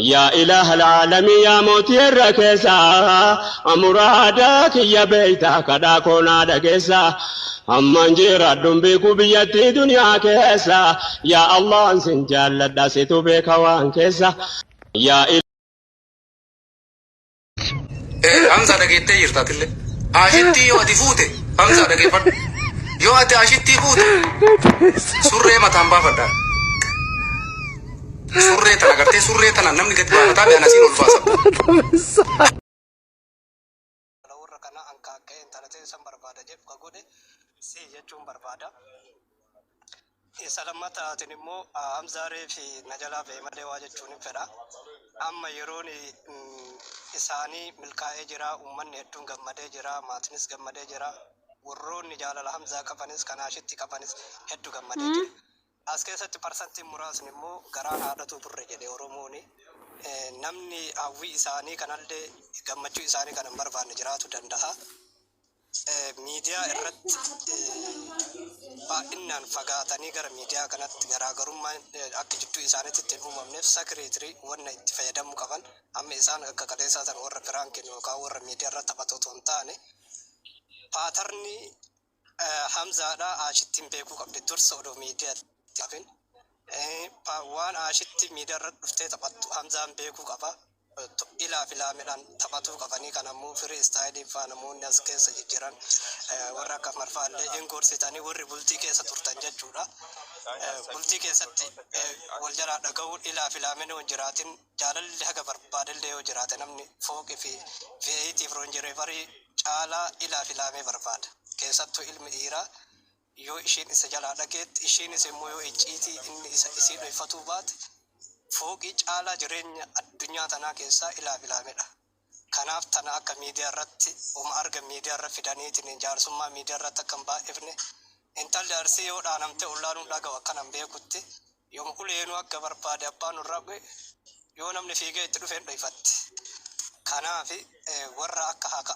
يا إله العالمين يا موتي الركيسة أمرادك يا بيتك داكونا دكيسة أمان جيرا دنبيكو بيتي دنيا كيسة يا الله انسن جالة داسيتو بيكا وان كيسة يا إله همزة دقيقة يرتات اللي عاشتي يو أتي فوتي همزة دقيقة يو أتي عاشتي فوتي سورة ما تنبا فدا سورة تنا كرتي سورة تنا نمني كتب باتا بيانا سين الفاسد لو ركنا أنك كين تنتي سمبر بادا جيب كقولي سي يجوم بربادا سلامات تنمو همزة في نجلا في مدى واجد شوني فدا أما يروني إساني ملكا إجرا ومن يدون جمد إجرا ماتنس جمد إجرا ورون نجال الحمزة كفانس كناشتي كفانس هدو جمد إجرا أسكت 70% مراس نمو غران هذا تبرر جدي ورموني نمني أوي إساني كنالد جمد إساني كنمبر فان إجرا تدندها ميديا إرت إنن فقاتني غير ميديا كانت غراغرم أكيدتو إسانة تتنهم من سكرتري ون اتفادم كمان أما إسان كقديسة تنور فرانك نوكا ور ميديا رتبتو تونتاني باترني حمزة لا عاشتين بيكو قبل درس أو ميديا تابين وان عاشت ميديا رتبتو تبتو حمزة بيكو قبا إلى فيلاميلان تبتو قبني كان مو فري ستايل فانمو ناس كيس جيران ورا كمر فالله إنكور ستاني ور بولتي كيس تورتانجا جورا بولتي كيس والجرا دعوة إلى فيلامين وجراتين جالل لها كبر بادل له وجراتين أمني فوق في أي تفرون جريفري على إلى فيلامين برباد كيس تو علم إيرا يو إشين إسجالا لكيت إشين إسمو يو إجتي إن إسيد يفتوبات فوق على جرين الدنيا تنا كيسا إلى فيلامين كناف تنا كميديا رت أرجع ميديا رفيداني تنجار سما ميديا رت كمبا إبنه إنتال دارسي يود أنامته أولانو لاغا وكانم بيكوتي يوم كل ينو أكبر بعد أبانو رابي يوم نفيجة تروفين بيفت كنافي ورا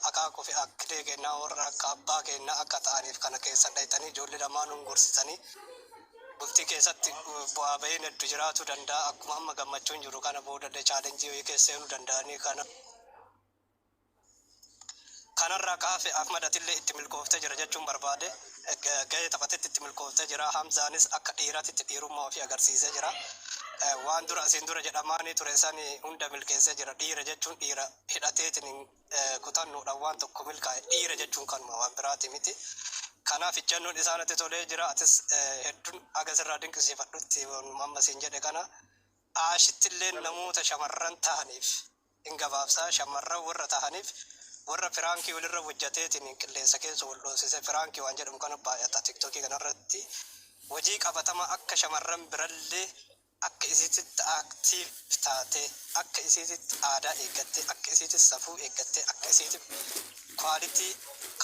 أكاكو في أكده كنا ورا كابا كنا أكتاريف كنا كيسان دايتاني جولي لمانون غرساني بلتي كيسات بوابين التجارات دندا أكما ما جمعتون جرو كنا بودا ده challenge ويكسينو دنداني كنا كان الركاف أحمد أتلي اتمل كوفته جرجة جم برباده جاي تبتت اتمل كوفته جرا همزانس أكثيرات تديرو ما في أجر سيزة جرا واندورا سندورا جداماني ترساني هندا ملكيزة جرا دير جتون دير هداتين كتان نورا وان تكمل كاي دير جتون كان ما براتي متي كنا في جنو إنسان تطلع جرا أتس هدون أجر رادين كسيفتوتي وماما سنجد كنا عاشت اللي نموت شمرن تهنيف إنك بابسا شمرن ورا تهنيف ورا فرانكي ولرا وجاتي إن كل سكين سولو سيس فرانكي وانجر مكانه بايا تيك توكي كنا رتي وجيك أبتما أك شمرن برلي أك إزيت أكتيف تاتي أك إزيت عادة إيجتي أك إزيت سفو إيجتي أك إزيت quality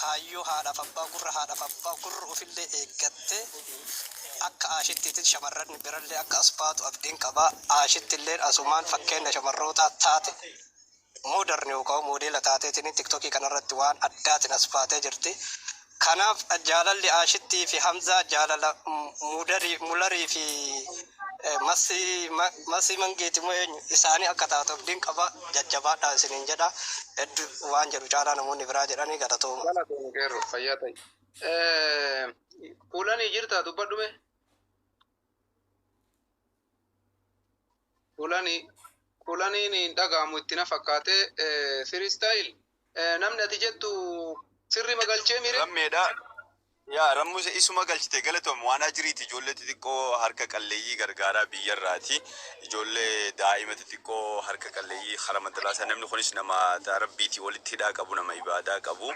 كايو هذا فبا قر وفي اللي إيجتي أك عاشت شمرن برلي أك أسبات وأبدين كبا عاشت الليل أسمان فكين شمروتا تاتي مودرن يوكو موديل تاتي تني تيك توكي كان رتوان أدات نسباتي جرتي كناف جالل اللي عاشتي في حمزة جالل مولري في ماسي منجيتي موين إساني أكتاتو بدين كبا ججبات دانسين جدا وان جرو جالا نموني براجراني قدتو لا تقول غير فياتي فلان جرتا تبدو فلاني دعا متنا فكاته فريستايل نمنا تجتو سري مقالشة ميري رميدا يا رموز اسمه قالشته قالتهم وانا جريت جولة تيكو حركة كليي غرغارا بيراتي جولة دائما تيكو حركة كليي خرم دراسة نمن خونش نما تربيتي ولتدا كابو نما إبادة كابو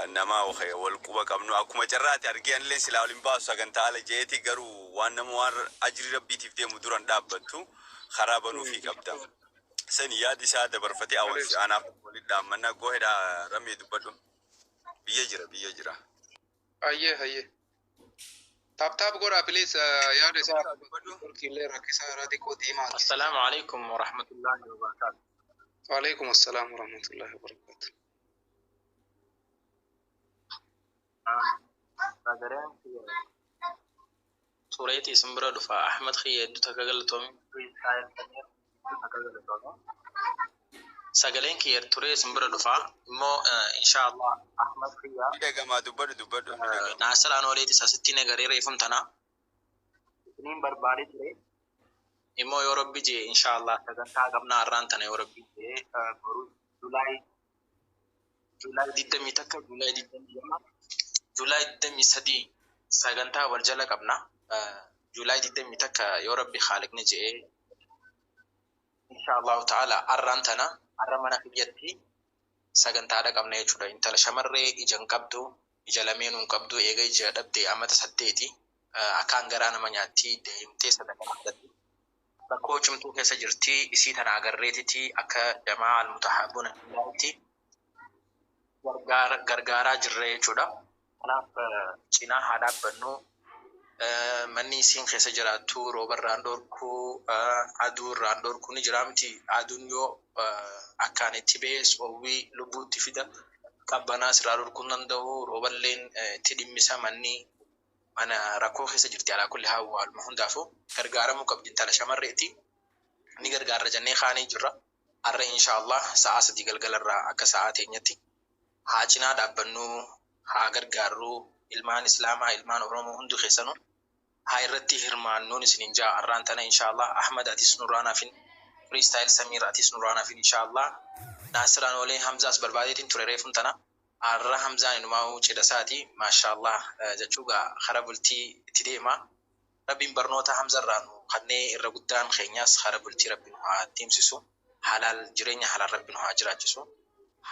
نما وخي والقوة كابنو أكو جرات أرجعن لين سلاولين باس سكنت على جيتي قرو وانا موار أجري ربيتي في مدوران دابتو خرابنو في كابتن سني يادي سادة برفتي أول أنا ولد دامنا قوهدا رمي دبدو بيجرا هيه تاب قرا بليز يا رسالة كيلر ركيسا رادي كوديما. السلام عليكم ورحمة الله وبركاته. وعليكم السلام ورحمة الله وبركاته. بعدين سوريتي سمبرا دفع أحمد خيّد تكجل تومي sagaleen kiyya turee simbira dhufaa immoo inshaallah Ahmad Kiyya Dhagamaa dubbadhu. naasiraan oleetis asitti nagaree reefumtana isiniin barbaadee ture immoo yoo rabbi jee inshaallah sagantaa qabnaa har'aan tana yoo rabbi jee boruu Julaay 20 takka Julaay 22 Julaay 23 sagantaa wal jala qabna Julaay 20 takka yoo rabbi Khaliqni jee inshaallah ta'ala har'aan tana har'a mana kiyyatti sagantaadha qabna jechuudha. Intala shamarree ija qabdu, ija lameen qabdu, eega ija dhabdee amata 8 akkaan garaa nama nyaatti deemtee sadarkaa fudhatti. Rakkoo cimtuu keessa jirti isii tana agarreetiti akka jamaa al-mutahabbuuna fillaatti gargaaraa jirra jechuudha. Kanaaf cinaa haa dhaabbannu manni isiin keessa jiraattu roobarraan dhorkuu aduurraan dhorkuu ni jira miti aduun yoo akkaan itti bees oowwii lubbuutti fida qabbanaas irraa dhorkuu danda'u rooballeen itti dhimmisa manni mana rakkoo keessa jirti alaa kulli hawwaaluma hundaafuu gargaaramuu qabdi intala shamarreeti ni gargaarra jennee kaanii jirra har'a inshaallah sa'a 3 galgalarraa akka sa'a teenyatti haa cinaa dhaabbannu haa gargaarru ilmaan islaamaa ilmaan oromoo hundu keessanuu haa irratti hirmaannuun isinin jaa har'aan tana inshaallah Ahmad atis nuraanaafin freestyle Samir atis nuraanaafin inshaallah Naasiraan olee Hamzaas barbaadeetiin ture reefum tana har'a Hamzaan inumaa cidhasaati maashaallah jechuugaa hara bultii itti deema rabbiin barnoota Hamzarraan kannee irra guddaan keenyaas hara bultii rabbiin haa deemsisu halaal jireenya halaal rabbiin haa jiraachisu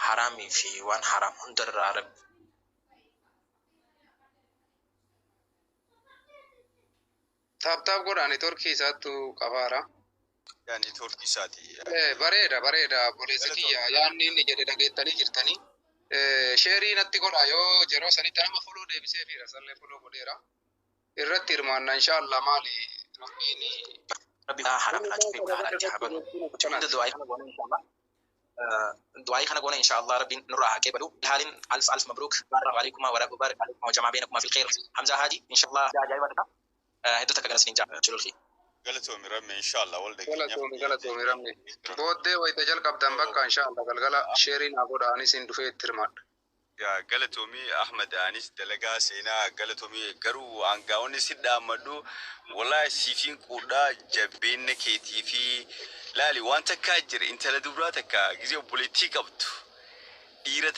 haraamii fi waan haraam hundarraa rabbi Taaptaap godhaani torkii isaattu qabaara. Yani torkii isaati. Bareeda boleessa kiyya yaanni inni jedhe dhageettanii jirtanii. Sheerii natti godha yoo yeroo sanitti nama foloo deebisee fi rasallee foloo godheera. Irratti hirmaanna inshaallah maali rabbi haram laa cufi haala jahaban cunda du'aa kana goone inshaallah du'aa kana goone inshaallah rabbiin nurraa haa qeebalu halin alf mabruuk barra alaykum wa barik alaykum wa jamaa bainakum fil khair Hamza Hadi inshaallah ajaa'ibadha hedduu takka galas ninjaa chululki Galatoomi ramme inshallah wal dhageenyaa. Galatoomi ramme. Booddee wayita jalqabdan bakka inshaallah galgala sheeriin haa godha anis hin dhufee itti hirmaadha. Yaa galatoomi Ahmad anis dalagaa seenaa galatoomi garuu aangaa'onni si dhaammadhu wallahi siifin quudhaa jabbeenya keetii fi laali waan takkaa jira intala dubraa takka gizee obboleettii qabdu. Dhiira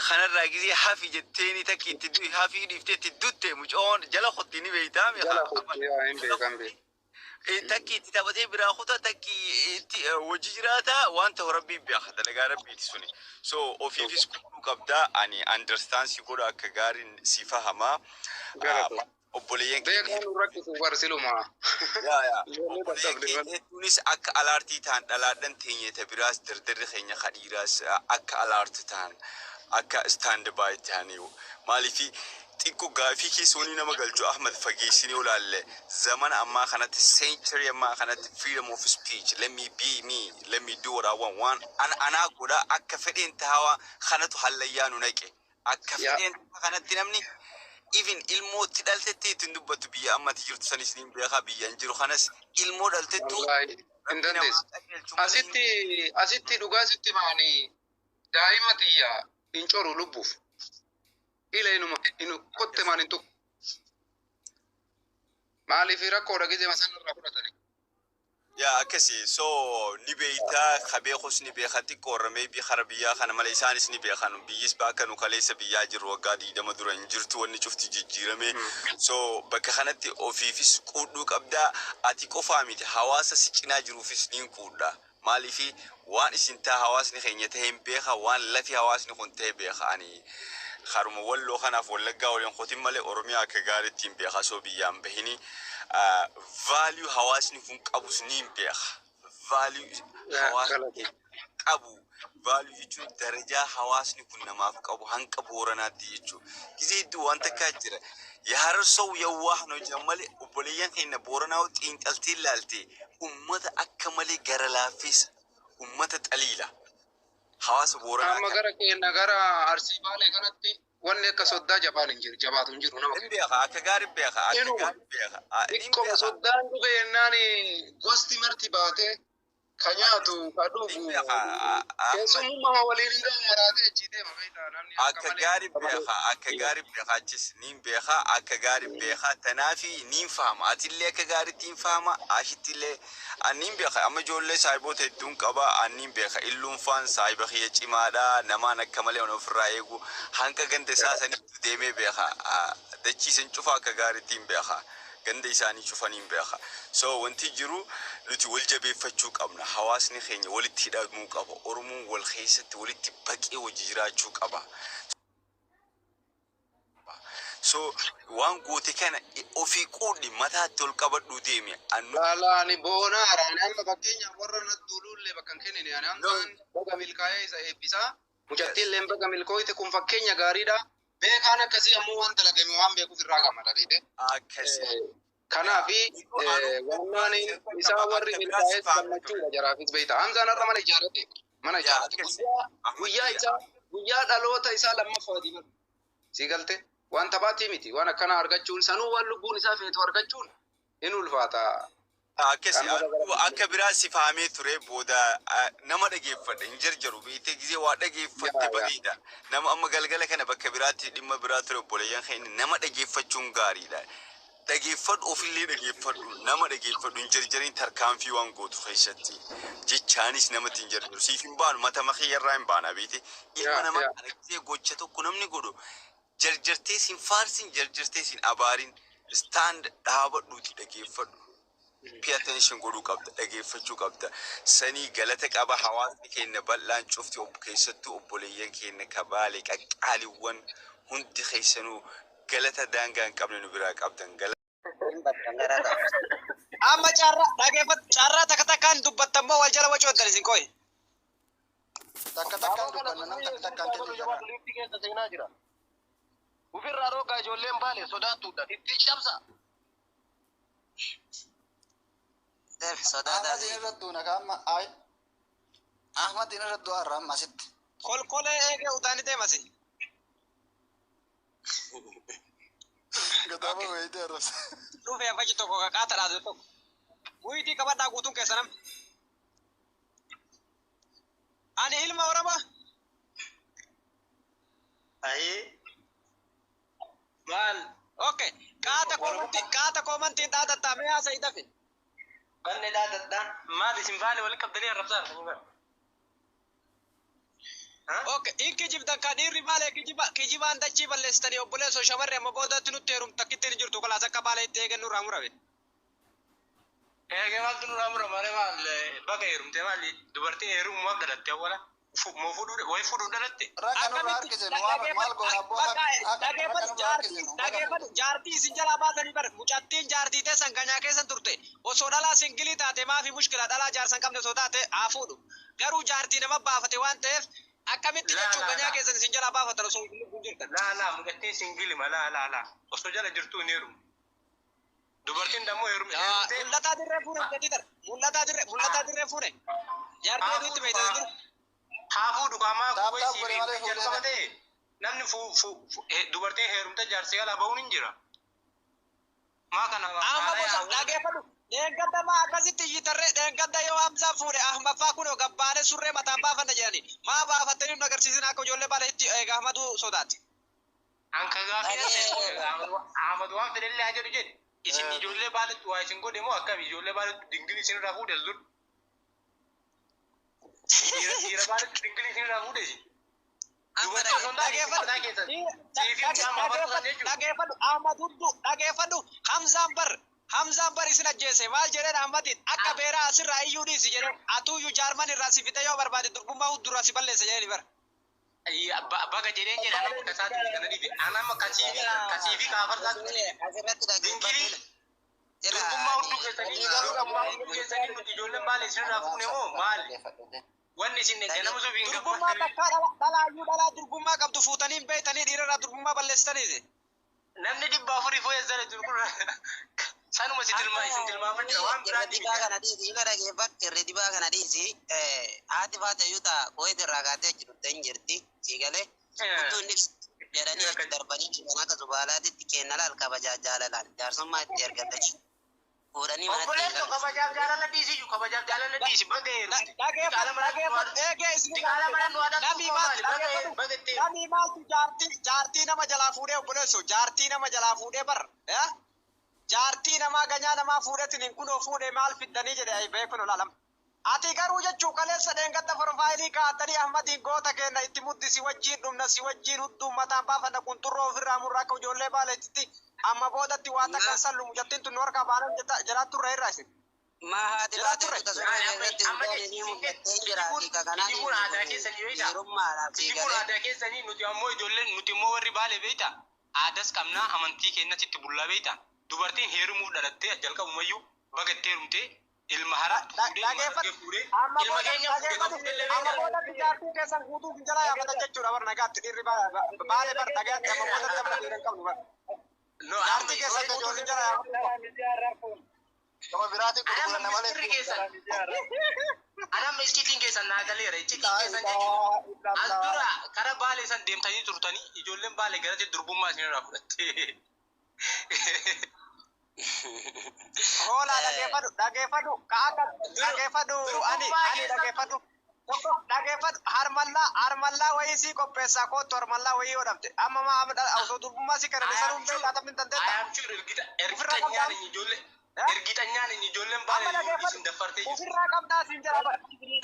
kanarraa gizee hafi jetteeni takki itti hafi dhiiftee itti dutte mucoon jala qotti ni beeytaa mi? Jala qotti hin beekan beeku. Takki itti taphatee biraa kutaa takki itti wajji jiraata wanta rabbii beeka dalagaa rabbiiti suni. So ofiifis kubbuu qabdaa ani understand si godha akka gaariin si fahamaa. Obboleeyyan beekan rakkisu barsiluma. Hedduunis akka alaartii ta'an dhalaadhaan teenyeta biraas dardarri keenya kadhiiraas akka alaartii ta'an akka stand by ta'anii maaliifi xiqqoo gaafii keessoonii nama galchu Ahmad fageessinii olaalle zaman ammaa kanatti century ammaa kanatti freedom of speech let me be me let me do what I want anaa godha akka fedheen taawaa kanatu hallayyaa nu naqe akka fedheen kanatti namni even ilmootti dhaltetti ittiin dubbatu biyya ammatti jirtu sanis ni beekaa biyyaan jiru kanas ilmoo dhaltettu hin dandeessu. Asitti dhugaa sitti maanii daa'ima xiyyaa hin coru lubbuuf. Ila inu kotte maan hin tuqu. Maaliif rakkoodha gizee masanirraa fudhatani. Yaa akkasi so ni beeytaa kabeekus ni beekaa xiqqoo ramee bi harabiyyaa kana malee isaanis ni beekan biyyis bakka nu kaleessa biyyaa jiru waggaa 20 dura hin jirtu wanni cufti jijjiirame so bakka kanatti ofiifis quudhuu qabdaa ati qofaa miti hawaasa si cinaa jiruufis niin quudha maaliifi waan isin taa hawaasni keenya ta'e hin beeka waan lafi hawaasni kun ta'e beeka ani haruma walloo kanaaf wallaggaa waliin qotin malee oromiyaa akka gaariitti hin beeka so biyyaan bahini value hawaasni kun qabus ni beeka value hawaasni qabu value jechuun darajaa hawaasni kun namaaf qabu hanqa booranaatti jechuudha gizee iddoo waan takkaa jira yaarsoo yawwaa no jammale obboleeyyan keenya booranaa xiinxaltii ilaalte ummata akka malee gara laaffisa ummata xaliila hawaasa booranaa amma gara keenya gara arsii baalee kanatti wanni akka soddaa jabaan hin jiru jabaatu hin jiru nama beeka akka gaarii beeka akka gaarii beeka ikkoo soddaan dhufe yennaan gosti marti baate kanyaatu kadhugu keessummaa waliin maraatee jidee mabeeta namni akka gaarii beeka achis niin beeka akka gaarii beeka tanaafi niin fahama atillee akka gaariitiin fahama ashittillee anniin beeka amma ijoollee saayiboota hedduun qaba anniin beeka illuunfaan saayiba kiyya cimaadha namaan akka malee on ofirraa eegu hanqa ganda isaa sanitti deemee beeka dachiisan cufa akka gaariitiin beeka ganda isaanii cufaniin beeka so wanti jiru nuti wal jabeeffachuu qabna hawaasni keenya walitti hidhamuu qaba oromoon wal keessatti walitti baqee hojii jiraachuu qaba so waan goote kana ofii quudhi mataatti ol qabadhu deemi laalaani boona haraani amma fakkeenya warra nadduuluullee bakkan kennine ani ammaan baga milkaa'ee isa eebbisaa mucattiillee baga milkooyte kun fakkeenya gaariidha beekaan akkasii ammoo waan dalagame waan beekuuf irraa gamada dhiite akkasii kanaafi wannaan isaa warri milkaa'ee gammachuudha jaraafis beeyta hamzaan har'a mana ijaarate guyyaa dhaloota isaa lammaffaati sii galte waan taphaati miti waan akkana argachuun sanuu waan lubbuun isaa feetu argachuun hin ulfaata akka biraa si fahamee ture booda nama dhageeffadha hin jarjaru beekte gizee waa dhageeffatte bareeda nama amma galgala kana bakka biraatti dhimma biraa ture obboleeyyan keenya nama dhageeffachuun gaariidha dhageeffadhu ofillee dhageeffadhu nama dhageeffadhu hin jarjarin tarkaanfii waan gootu keessatti jechaanis namatti hin jarjaru siif hin baanu mata makiyyarraa hin baana beekte ilma nama argitee gocha tokko namni godhu jarjartee sin faarsin jarjartee sin abaarin stand dhaabadhuuti dhageeffadhu pay attention godhuu qabda dhageeffachuu qabda sanii galata qaba hawaasni keenya bal'aan cufti keessattuu obboleeyyan keenya kabaalee qaqqaaliiwwan hundi keessanuu galata daangaa hin qabne nu biraa qabdan amma carraa takka takkaan dubbattammoo wal jala wacoo isin koye takka takkaan dubbanna nam takka takkaan jira ufirraa roogaa ijoolleen baale sodaattuudha itti cabsa Ahmad irrattuu nakaama ay Ahmad irrattuu arraam asitti kolkolee eegee utaani deemasi gataama wayitee arrabsa dhufee fachi tokko kakaata dhaatu tokko wuyitii qabadhaa guutuun keessa nam ani ilma Oromoo Ayi. maal okay kaata koomantiin dhaadhattaa mee haasa hidhafe Banne dhaadadhaan maal isin baale wal qabdanii arrabsaa okay in kijibdan kan dhiirri malee kijibaan dachii balleessitanii obboleessoo shamarree amma boodatti nutti heerumta kittiin jirtu kolaas akka baala itti eegan nurraa murabe eege maaltu nurraa murame maal baga heerumte maal dubartii heerumumaaf dhalatte awwala moo fuudhuu way fuudhuu dhalatte raga nurraa harkise maal goona dhageeffatu jaartii isin jalaa baasanii bar mucattiin jaartii teessan ganyaa keessan turte osoo dhalaa singilii taate maafi mushkila dhalaa jaarsan qabne osoo taate haa fuudhu garuu jaartii nama baafate waan ta'eef akkamitti jechuun ganyaa keessan isin jalaa baafatan osoo hin jirtan laa mucattiin singilima laa osoo jala jirtu hin heerumu dubartiin dammoo heerumu mul'ataa dirree fuune jedhitar mul'ataa dirree fuune jaartii nutti beeytan jiru haa fuudhu qaamaa kuwaysi jalqaba ta'e namni dubartiin heerumte jaarsi galaa ba'uun hin jira maa kana dhageeffadhu dheengadda maa akkasitti iyyitarree dheengadda yoo hamzaa fuudhe ahmaffaa kun gabbaane surree mataan baafanna jedhani maa baafattanii nu agarsiisin akka ijoollee baaleetti ahmadu sodaati anka gaafii ahmadu waan fedhellee haa jedhu jedhe isin ijoollee baaletti waa isin godhe moo akkam ijoollee baaletti dingilii isin irraa fuudhe dur dhiira baaletti dingilii isin irraa fuudhe dhageeffadhu hamzaan bar isin ajjeese maal jedheen ahmadin akka beeraa asirraa iyyuu dhiisi jedhe atuuyyuu jaarman irraa si fite yoo barbaade durbummaa huddurraa si balleessa jedheni bara baga jedheen jedha nama kasaati kana dhiibe anama kasiifi kaafarsaa dingilii durbummaa hudduu keessanii nuti ijoolleen baale isinirraa fuune moo maali wanni isin nama suuf hin durbummaa takkaa dhalaayyuu dhalaa durbummaa qabdu fuutanii beeytanii dhiirarraa durbummaa balleessitaniiti namni 400 fooyyessane durgurra sanuma isin tilmaafan jira waan biraatti kana dhiisi ima dhageeffadhu irri dibaa kana dhiisi haati baata yuuta koyit irraa kaatee jirtu hin jirti siigalee utuun jedhanii darbanii kan akka zubaalaatitti kenna laal kabajaa jaalalaan jaarsummaa itti ergaddachi fuudhanii Obboleetto manatti kabajaaf jaalala dhiisi iyyuu kabajaaf jaalala dhiisi bageeru. Namni maaltu jaartii nama jalaa fuudhee obboleessu jaartii nama jalaa fuudhee bar jaartii namaa ganyaa namaa fuudhetiin kunoo fuudhee maal fiddanii jedhe beekun olaalama. Ati garuu jechuu kaleessa dheengadda profaayilii kaa'attanii Ahmadiin goota kenna itti muddi si wajjiin dhumna si wajjiin hudduu mataan baafadha qunxurroo ofirraa murraa akka ijoollee baaleetitti amma boodatti waan takkan sallu mucattiin tun warqa baanan jalaattu irra irraa isin. maa haati baatee tuta sun irratti hundaanii mul'attee jira hiika kanaan hirummaadhaaf Kun aadaa keessanii nuti ammoo ijoolleen nuti immoo warri baale beeyta. Aadas qabnaa amantii keenyatti itti bullaa beeyta. Dubartiin heerumuuf dhalattee jalqabumayyuu bagattee heerumtee ilma haraa fuudhee ilma keenya amma boodatti jaartii keessan guutuu finjalaa yaafata jechuudha bar nagaatti dhirri baale bar nagaatti amma boodatti amma dhiiran qabnu bar. Jaartii keessan guutuu finjalaa yaafata. Nama biraati gurguranna malee. Anam iskitiin keessan naagaleera. Iskitiin keessan jechuudha. As dura kara baale san deemtanii turtanii ijoolleen baale galatti durbummaa isinirraa fudhatte. Hola dhageeffadhu ani dhageeffadhu harmallaa wayii sii qopheessaa kootu harmallaa wayii yoo dhabde amma osoo durbummaa si kana sanuun beekaa taphni tanteetta. Ergitanyaan inni ijoolleen baale isin daffartee jirtu. Ofirraa qabdaa siin jala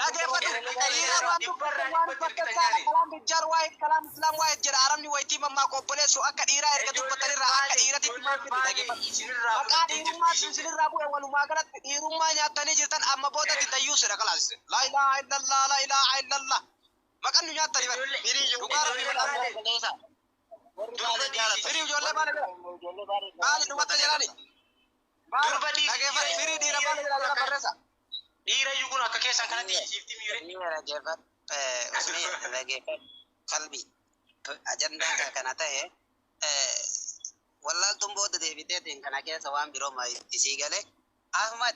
dhageeffadhu dhiira waan dubbatan waan fakkaataa kalaam bijjaar waahid kalaam islaam waahid jedha arabni wayitii mammaa qobboleessu akka dhiiraa erga dubbatanirraa akka dhiiratitti maal fidhu dhageeffadhu. Maqaa dhiirummaa isinirraa bu'e walumaa galatti dhiirummaa nyaattanii jirtan amma boodatti dayyuusidha kalaas. Laa ilaaha illallah laa ilaaha illallah. Maqaan nu nyaattanii bara. Firii ijoollee baale maali dhumatta jedhani. Dhiira iyyuu kun akka keessan kanatti isiifti miire. Qalbii ajandaan kana ta'e wallaaltuun booda deebiteetiin kana keessa waan biroo isii galee Ahmad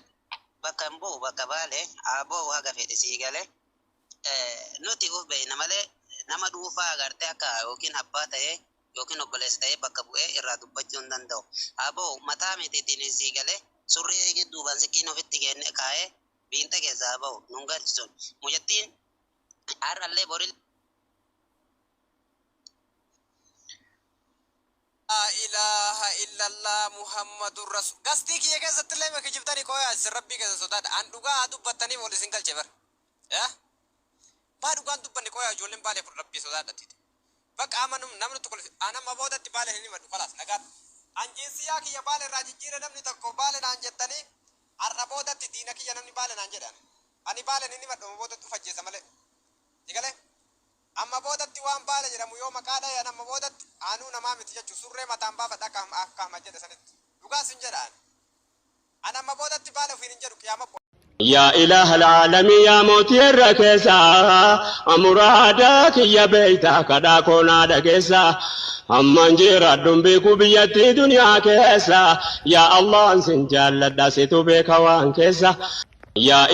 bakka hin bu'u bakka baale aboo haga fedhe sii galee nuti uf beeyna malee nama dhuunfaa agartee akka yookiin abbaa ta'ee yookiin obboleessa ta'ee bakka bu'ee irraa dubbachuu hin danda'u. Aboo mataa mitiitiin sii galee surree eegee duubaan siqiin ofitti kenne kaa'ee biinta keessaa bahu nun galchisuun mucattiin har'allee boril. La ilaha illallah Muhammadur Rasul. Gastii kiyya keessatti illee maka jiftanii qooyaa isin rabbii keessa sodaadha. An dhugaa dubbattanii wal isin galche bar. Baa dhugaan dubbanni qooyaa ijoolleen baalee fur rabbii sodaadha. Bakka amanum namni tokko anama boodatti baale hin himatu kalaas nagaat. Anjiinsiyaa kiyya baale irraa jijjiire namni tokko baale naan jettanii har'a boodatti diina kiyya namni baale naan jedhan. Ani baale hin himatu boodatti ufajjeessa malee. Digalee amma boodatti waan baale jedhamu yoo maqaa dhayan amma boodatti aanuu namaa miti jechuun surree mataan baafadha akka amma jedhe sanitti. Dhugaas hin jedhaan. Ani amma boodatti baale ofiin hin jedhu qiyaama. يا إله العالمين يا موتي الركيسة أمرادك يا بيتا كدا كونا دكيسة أمان جيرا دنبيكو بيتي دنيا كيسة يا الله سنجال لداسي تبيك وان كيسة يا